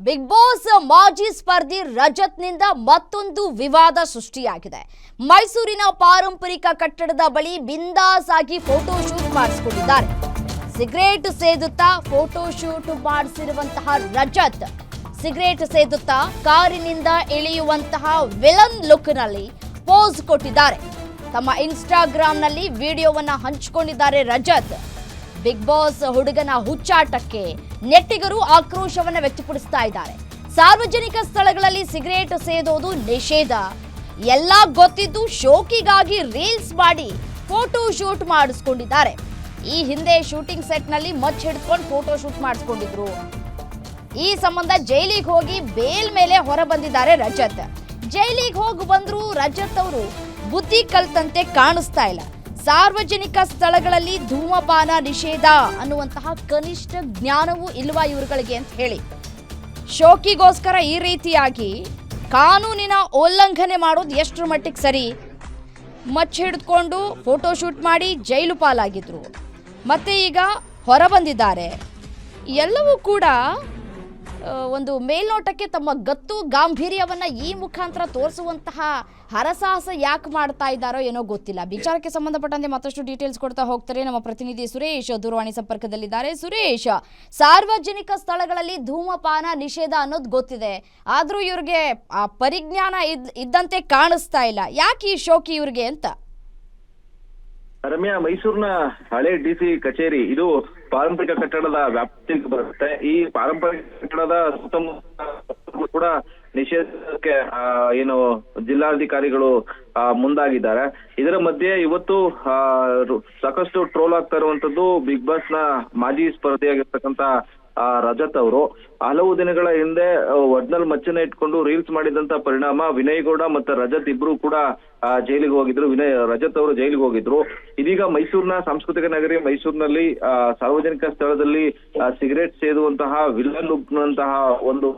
Big boss ಮಾಜಿ ಸ್ಪರ್ಧಿ ರಜತ್ನಿಂದ ಮತ್ತೊಂದು ವಿವಾದ ಸೃಷ್ಟಿಯಾಗಿದೆ. ಮೈಸೂರಿನ ಪಾರಂಪರಿಕ ಕಟ್ಟಡದ ಬಳಿ ಬಿಂದಾಸ್ ಆಗಿ ಫೋಟೋ ಶೂಟ್ ಮಾಡಿಸಿಕೊಂಡಿದ್ದಾರೆ. ಸಿಗರೇಟ್ ಸೇದುತ್ತಾ ಫೋಟೋ ಶೂಟ್ ಮಾಡಿಸಿರುವಂತಹ ರಜತ್ ಸಿಗರೇಟ್ ಸೇದುತ್ತಾ ಕಾರಿನಿಂದ ಇಳಿಯುವಂತಹ ವಿಲನ್ ಲುಕ್ನಲ್ಲಿ ಪೋಸ್ ಕೊಟ್ಟಿದ್ದಾರೆ. ತಮ್ಮ ಇನ್ಸ್ಟಾಗ್ರಾಂನಲ್ಲಿ ವಿಡಿಯೋವನ್ನ ಹಂಚಿಕೊಂಡಿದ್ದಾರೆ ರಜತ್. ಬಿಗ್ ಬಾಸ್ ಹುಡುಗನ ಹುಚ್ಚಾಟಕ್ಕೆ ನೆಟ್ಟಿಗರು ಆಕ್ರೋಶವನ್ನ ವ್ಯಕ್ತಪಡಿಸ್ತಾ ಇದ್ದಾರೆ. ಸಾರ್ವಜನಿಕ ಸ್ಥಳಗಳಲ್ಲಿ ಸಿಗರೇಟ್ ಸೇದೋದು ನಿಷೇಧ, ಎಲ್ಲ ಗೊತ್ತಿದ್ದು ಶೋಕಿಗಾಗಿ ರೀಲ್ಸ್ ಮಾಡಿ ಫೋಟೋ ಶೂಟ್ ಮಾಡಿಸ್ಕೊಂಡಿದ್ದಾರೆ. ಈ ಹಿಂದೆ ಶೂಟಿಂಗ್ ಸೆಟ್ನಲ್ಲಿ ಮಚ್ಚ ಹಿಡ್ಕೊಂಡು ಫೋಟೋ ಶೂಟ್ ಮಾಡಿಸ್ಕೊಂಡಿದ್ರು. ಈ ಸಂಬಂಧ ಜೈಲಿಗೆ ಹೋಗಿ ಬೇಲ್ ಮೇಲೆ ಹೊರ ಬಂದಿದ್ದಾರೆ ರಜತ್. ಜೈಲಿಗೆ ಹೋಗಿ ಬಂದ್ರು ರಜತ್ ಅವರು ಬುದ್ಧಿ ಕಲ್ತಂತೆ ಕಾಣಿಸ್ತಾ ಇಲ್ಲ. ಸಾರ್ವಜನಿಕ ಸ್ಥಳಗಳಲ್ಲಿ ಧೂಮಪಾನ ನಿಷೇಧ ಅನ್ನುವಂತಹ ಕನಿಷ್ಠ ಜ್ಞಾನವೂ ಇಲ್ವಾ ಇವ್ರುಗಳಿಗೆ ಅಂತ ಹೇಳಿ ಶೋಕಿಗೋಸ್ಕರ ಈ ರೀತಿಯಾಗಿ ಕಾನೂನಿನ ಉಲ್ಲಂಘನೆ ಮಾಡೋದು ಎಷ್ಟರ ಮಟ್ಟಿಗೆ ಸರಿ? ಮಚ್ಚ ಹಿಡಿದುಕೊಂಡು ಫೋಟೋ ಶೂಟ್ ಮಾಡಿ ಜೈಲು ಪಾಲಾಗಿದ್ರು, ಮತ್ತೆ ಈಗ ಹೊರ ಬಂದಿದ್ದಾರೆ. ಎಲ್ಲವೂ ಕೂಡ ಒಂದು ಮೇಲ್ನೋಟಕ್ಕೆ ತಮ್ಮ ಗತ್ತು ಗಾಂಭೀರ್ಯವನ್ನ ಈ ಮುಖಾಂತರ ತೋರಿಸುವಂತಹ ಹರಸಾಹಸ ಯಾಕೆ ಮಾಡ್ತಾ ಇದ್ದಾರೋ ಏನೋ ಗೊತ್ತಿಲ್ಲ. ವಿಚಾರಕ್ಕೆ ಸಂಬಂಧಪಟ್ಟಂತೆ ಮತ್ತಷ್ಟು ಡೀಟೇಲ್ಸ್ ಕೊಡ್ತಾ ಹೋಗ್ತಾರೆ ನಮ್ಮ ಪ್ರತಿನಿಧಿ ಸುರೇಶ್ ದೂರವಾಣಿ ಸಂಪರ್ಕದಲ್ಲಿದ್ದಾರೆ. ಸುರೇಶ್, ಸಾರ್ವಜನಿಕ ಸ್ಥಳಗಳಲ್ಲಿ ಧೂಮಪಾನ ನಿಷೇಧ ಅನ್ನೋದು ಗೊತ್ತಿದೆ, ಆದ್ರೂ ಇವ್ರಿಗೆ ಆ ಪರಿಜ್ಞಾನ ಇದ್ದಂತೆ ಕಾಣಿಸ್ತಾ ಇಲ್ಲ. ಯಾಕೆ ಈ ಶೋಕಿ ಇವ್ರಿಗೆ ಅಂತ? ರಮ್ಯಾ, ಮೈಸೂರಿನ ಹಳೆ ಡಿಸಿ ಕಚೇರಿ ಇದು ಪಾರಂಪರಿಕ ಕಟ್ಟಡದ ವ್ಯಾಪ್ತಿಗೆ ಬರುತ್ತೆ. ಈ ಪಾರಂಪರಿಕ ಕಟ್ಟಡದ ಸುತ್ತಮುತ್ತ ಕೂಡ ನಿಷೇಧಕ್ಕೆ ಏನು ಜಿಲ್ಲಾಧಿಕಾರಿಗಳು ಮುಂದಾಗಿದ್ದಾರೆ. ಇದರ ಮಧ್ಯೆ ಇವತ್ತು ಸಾಕಷ್ಟು ಟ್ರೋಲ್ ಆಗ್ತಾ ಇರುವಂತದ್ದು ಬಿಗ್ ಬಾಸ್ ನ ಮಾಜಿ ಸ್ಪರ್ಧಿಯಾಗಿರ್ತಕ್ಕಂತ ರಜತ್ ಅವರು. ಹಲವು ದಿನಗಳ ಹಿಂದೆ ಒಡ್ನಲ್ ಮಚ್ಚನ್ನ ಇಟ್ಕೊಂಡು ರೀಲ್ಸ್ ಮಾಡಿದಂತ ಪರಿಣಾಮ ವಿನಯ್ ಗೌಡ ಮತ್ತೆ ರಜತ್ ಇಬ್ರು ಕೂಡ ಜೈಲಿಗೆ ಹೋಗಿದ್ರು. ರಜತ್ ಅವರು ಜೈಲಿಗೆ ಹೋಗಿದ್ರು. ಇದೀಗ ಮೈಸೂರಿನ ಸಾಂಸ್ಕೃತಿಕ ನಗರಿ ಮೈಸೂರಿನಲ್ಲಿ ಸಾರ್ವಜನಿಕ ಸ್ಥಳದಲ್ಲಿ ಸಿಗರೇಟ್ ಸೇದುವಂತಹ ವಿಲನ್ ಲುಕ್ ನಂತಹ ಒಂದು